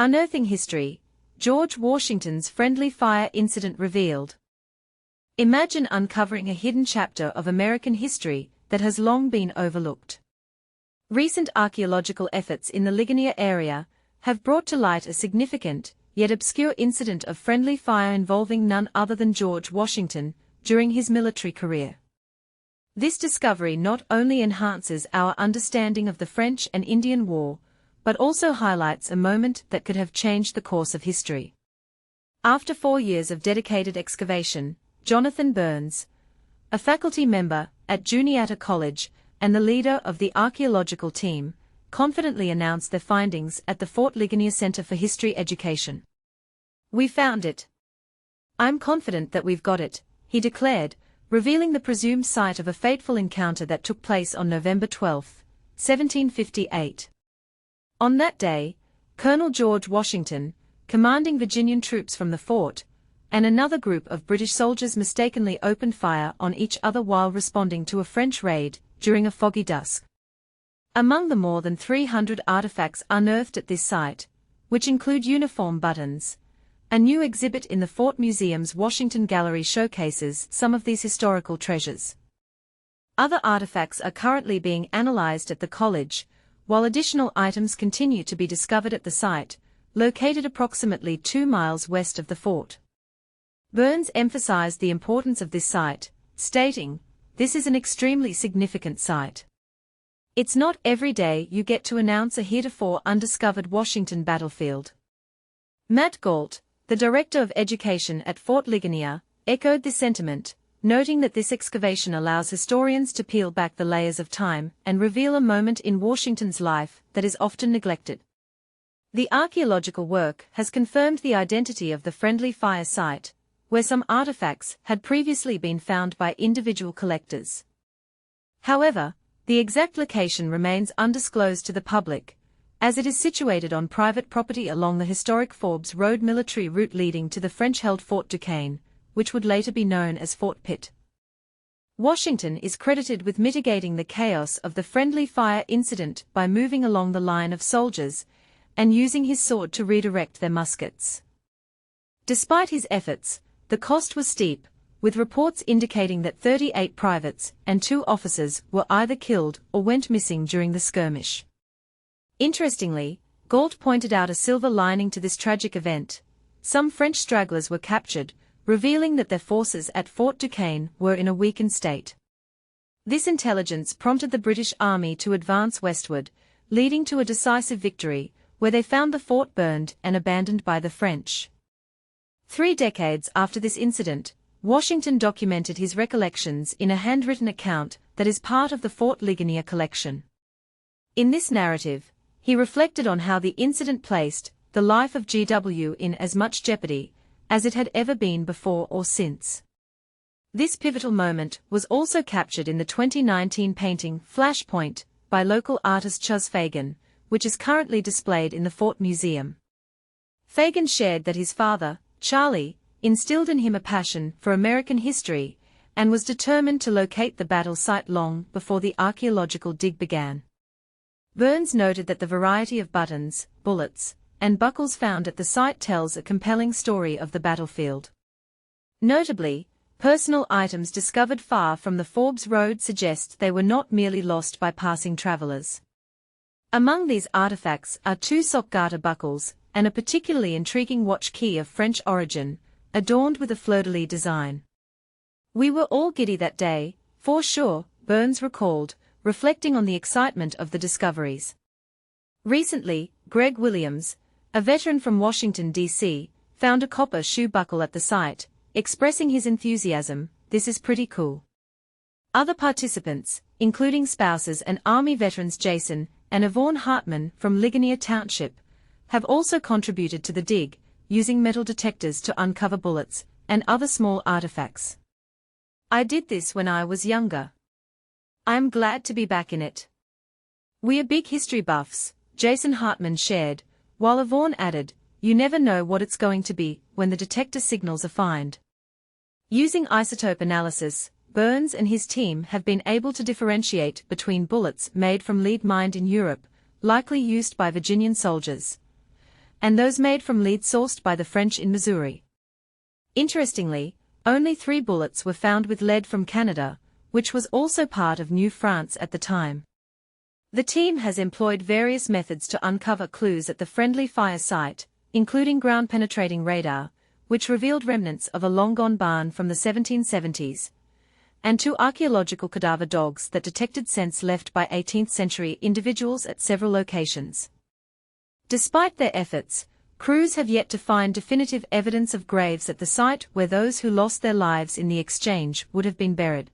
Unearthing history, George Washington's friendly fire incident revealed. Imagine uncovering a hidden chapter of American history that has long been overlooked. Recent archaeological efforts in the Ligonier area have brought to light a significant, yet obscure incident of friendly fire involving none other than George Washington during his military career. This discovery not only enhances our understanding of the French and Indian War, but also highlights a moment that could have changed the course of history. After 4 years of dedicated excavation, Jonathan Burns, a faculty member at Juniata College and the leader of the archaeological team, confidently announced their findings at the Fort Ligonier Center for History Education. "We found it. I'm confident that we've got it," he declared, revealing the presumed site of a fateful encounter that took place on November 12, 1758. On that day, Colonel George Washington, commanding Virginian troops from the fort, and another group of British soldiers mistakenly opened fire on each other while responding to a French raid during a foggy dusk. Among the more than 300 artifacts unearthed at this site, which include uniform buttons, a new exhibit in the Fort Museum's Washington Gallery showcases some of these historical treasures. Other artifacts are currently being analyzed at the college, while additional items continue to be discovered at the site, located approximately 2 miles west of the fort. Burns emphasized the importance of this site, stating, "This is an extremely significant site. It's not every day you get to announce a heretofore undiscovered Washington battlefield." Matt Galt, the director of education at Fort Ligonier, echoed this sentiment, noting that this excavation allows historians to peel back the layers of time and reveal a moment in Washington's life that is often neglected. The archaeological work has confirmed the identity of the friendly fire site, where some artifacts had previously been found by individual collectors. However, the exact location remains undisclosed to the public, as it is situated on private property along the historic Forbes Road military route leading to the French-held Fort Duquesne, which would later be known as Fort Pitt. Washington is credited with mitigating the chaos of the friendly fire incident by moving along the line of soldiers and using his sword to redirect their muskets. Despite his efforts, the cost was steep, with reports indicating that 38 privates and 2 officers were either killed or went missing during the skirmish. Interestingly, Galt pointed out a silver lining to this tragic event. Some French stragglers were captured, revealing that their forces at Fort Duquesne were in a weakened state. This intelligence prompted the British Army to advance westward, leading to a decisive victory, where they found the fort burned and abandoned by the French. 3 decades after this incident, Washington documented his recollections in a handwritten account that is part of the Fort Ligonier collection. In this narrative, he reflected on how the incident placed the life of GW in as much jeopardy as it had ever been before or since. This pivotal moment was also captured in the 2019 painting Flashpoint by local artist Chuz Fagan, which is currently displayed in the Fort Museum. Fagan shared that his father, Charlie, instilled in him a passion for American history and was determined to locate the battle site long before the archaeological dig began. Burns noted that the variety of buttons, bullets, and buckles found at the site tells a compelling story of the battlefield. Notably, personal items discovered far from the Forbes Road suggest they were not merely lost by passing travelers. Among these artifacts are 2 sock garter buckles and a particularly intriguing watch key of French origin, adorned with a fleur-de-lis design. "We were all giddy that day, for sure," Burns recalled, reflecting on the excitement of the discoveries. Recently, Greg Williams, a veteran from Washington, D.C., found a copper shoe buckle at the site, expressing his enthusiasm. "This is pretty cool." Other participants, including spouses and Army veterans Jason and Yvonne Hartman from Ligonier Township, have also contributed to the dig, using metal detectors to uncover bullets and other small artifacts. "I did this when I was younger. I'm glad to be back in it. We are big history buffs," Jason Hartman shared, while Yvonne added, "You never know what it's going to be when the detector signals a find." Using isotope analysis, Burns and his team have been able to differentiate between bullets made from lead mined in Europe, likely used by Virginian soldiers, and those made from lead sourced by the French in Missouri. Interestingly, only 3 bullets were found with lead from Canada, which was also part of New France at the time. The team has employed various methods to uncover clues at the friendly fire site, including ground-penetrating radar, which revealed remnants of a long-gone barn from the 1770s, and 2 archaeological cadaver dogs that detected scents left by 18th-century individuals at several locations. Despite their efforts, crews have yet to find definitive evidence of graves at the site where those who lost their lives in the exchange would have been buried.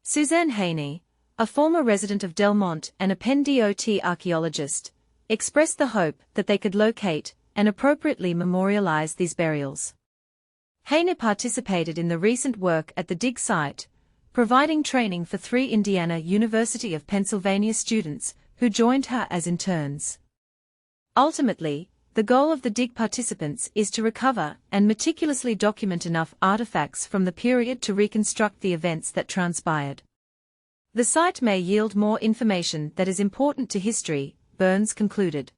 Suzanne Haney, a former resident of Delmont and a Penn DOT archaeologist, expressed the hope that they could locate and appropriately memorialize these burials. Haney participated in the recent work at the dig site, providing training for 3 Indiana University of Pennsylvania students who joined her as interns. Ultimately, the goal of the dig participants is to recover and meticulously document enough artifacts from the period to reconstruct the events that transpired. The site may yield more information that is important to history, Burns concluded.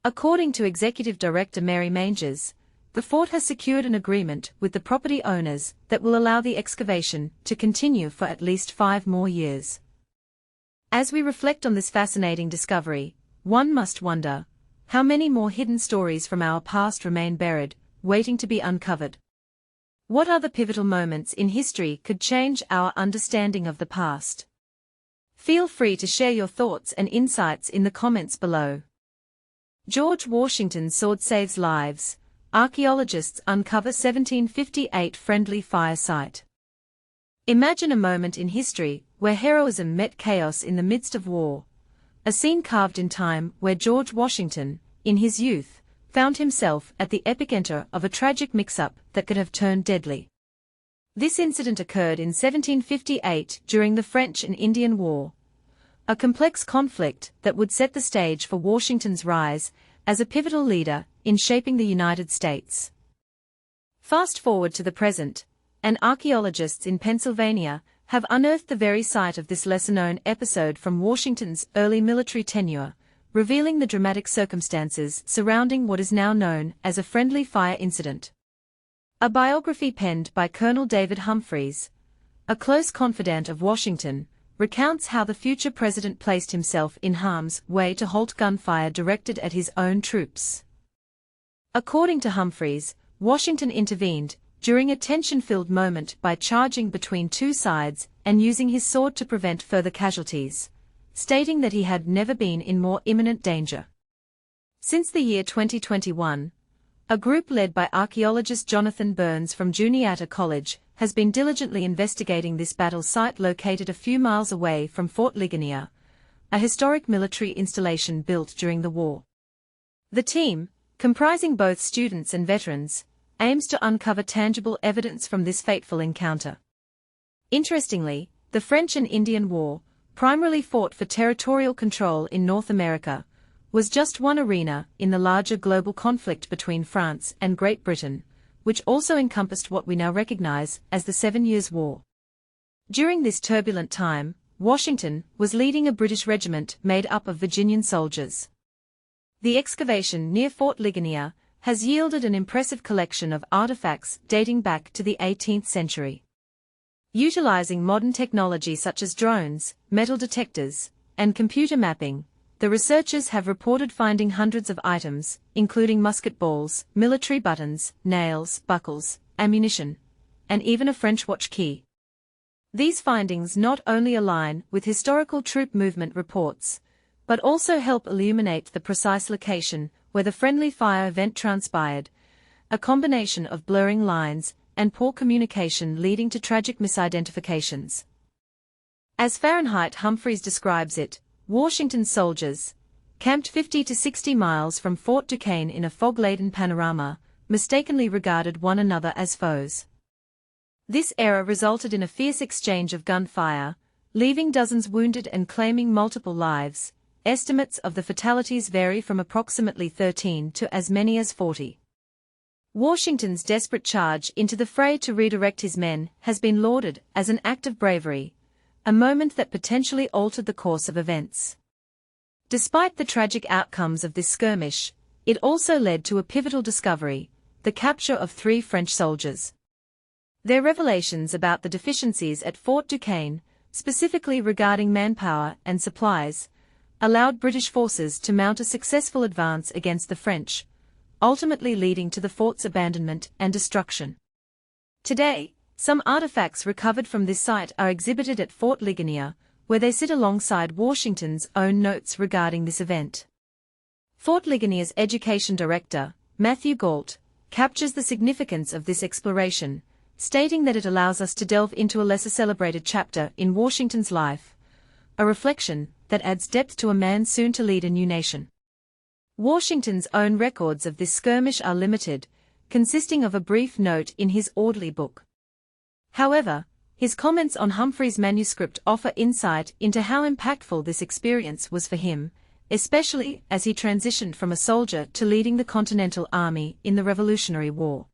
According to Executive Director Mary Manges, the fort has secured an agreement with the property owners that will allow the excavation to continue for at least 5 more years. As we reflect on this fascinating discovery, one must wonder, how many more hidden stories from our past remain buried, waiting to be uncovered? What other pivotal moments in history could change our understanding of the past? Feel free to share your thoughts and insights in the comments below. George Washington's sword saves lives. Archaeologists uncover 1758 friendly fire site. Imagine a moment in history where heroism met chaos in the midst of war. A scene carved in time where George Washington, in his youth, found himself at the epicenter of a tragic mix-up that could have turned deadly. This incident occurred in 1758 during the French and Indian War, a complex conflict that would set the stage for Washington's rise as a pivotal leader in shaping the United States. Fast forward to the present, and archaeologists in Pennsylvania have unearthed the very site of this lesser-known episode from Washington's early military tenure, revealing the dramatic circumstances surrounding what is now known as a friendly fire incident. A biography penned by Colonel David Humphreys, a close confidant of Washington, recounts how the future president placed himself in harm's way to halt gunfire directed at his own troops. According to Humphreys, Washington intervened during a tension-filled moment by charging between 2 sides and using his sword to prevent further casualties, stating that he had never been in more imminent danger. Since the year 2021, a group led by archaeologist Jonathan Burns from Juniata College has been diligently investigating this battle site located a few miles away from Fort Ligonier, a historic military installation built during the war. The team, comprising both students and veterans, aims to uncover tangible evidence from this fateful encounter. Interestingly, the French and Indian War, primarily fought for territorial control in North America, was just one arena in the larger global conflict between France and Great Britain, which also encompassed what we now recognize as the 7 Years' War. During this turbulent time, Washington was leading a British regiment made up of Virginian soldiers. The excavation near Fort Ligonier has yielded an impressive collection of artifacts dating back to the 18th century. Utilizing modern technology such as drones, metal detectors, and computer mapping, the researchers have reported finding hundreds of items, including musket balls, military buttons, nails, buckles, ammunition, and even a French watch key. These findings not only align with historical troop movement reports, but also help illuminate the precise location where the friendly fire event transpired, a combination of blurring lines and poor communication leading to tragic misidentifications. As Fahrenheit Humphreys describes it, Washington's soldiers, camped 50 to 60 miles from Fort Duquesne in a fog-laden panorama, mistakenly regarded one another as foes. This error resulted in a fierce exchange of gunfire, leaving dozens wounded and claiming multiple lives. Estimates of the fatalities vary from approximately 13 to as many as 40. Washington's desperate charge into the fray to redirect his men has been lauded as an act of bravery, a moment that potentially altered the course of events. Despite the tragic outcomes of this skirmish, It also led to a pivotal discovery, the capture of 3 French soldiers. Their revelations about the deficiencies at Fort Duquesne, specifically regarding manpower and supplies, allowed British forces to mount a successful advance against the French, ultimately leading to the fort's abandonment and destruction. Today, some artifacts recovered from this site are exhibited at Fort Ligonier, where they sit alongside Washington's own notes regarding this event. Fort Ligonier's education director, Matthew Gault, captures the significance of this exploration, stating that it allows us to delve into a lesser celebrated chapter in Washington's life, a reflection that adds depth to a man soon to lead a new nation. Washington's own records of this skirmish are limited, consisting of a brief note in his orderly book. However, his comments on Humphrey's manuscript offer insight into how impactful this experience was for him, especially as he transitioned from a soldier to leading the Continental Army in the Revolutionary War.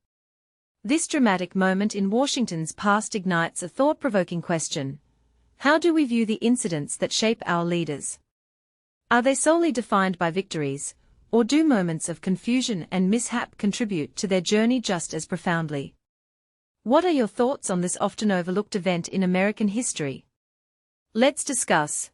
This dramatic moment in Washington's past ignites a thought-provoking question. How do we view the incidents that shape our leaders? Are they solely defined by victories, or do moments of confusion and mishap contribute to their journey just as profoundly? What are your thoughts on this often overlooked event in American history? Let's discuss.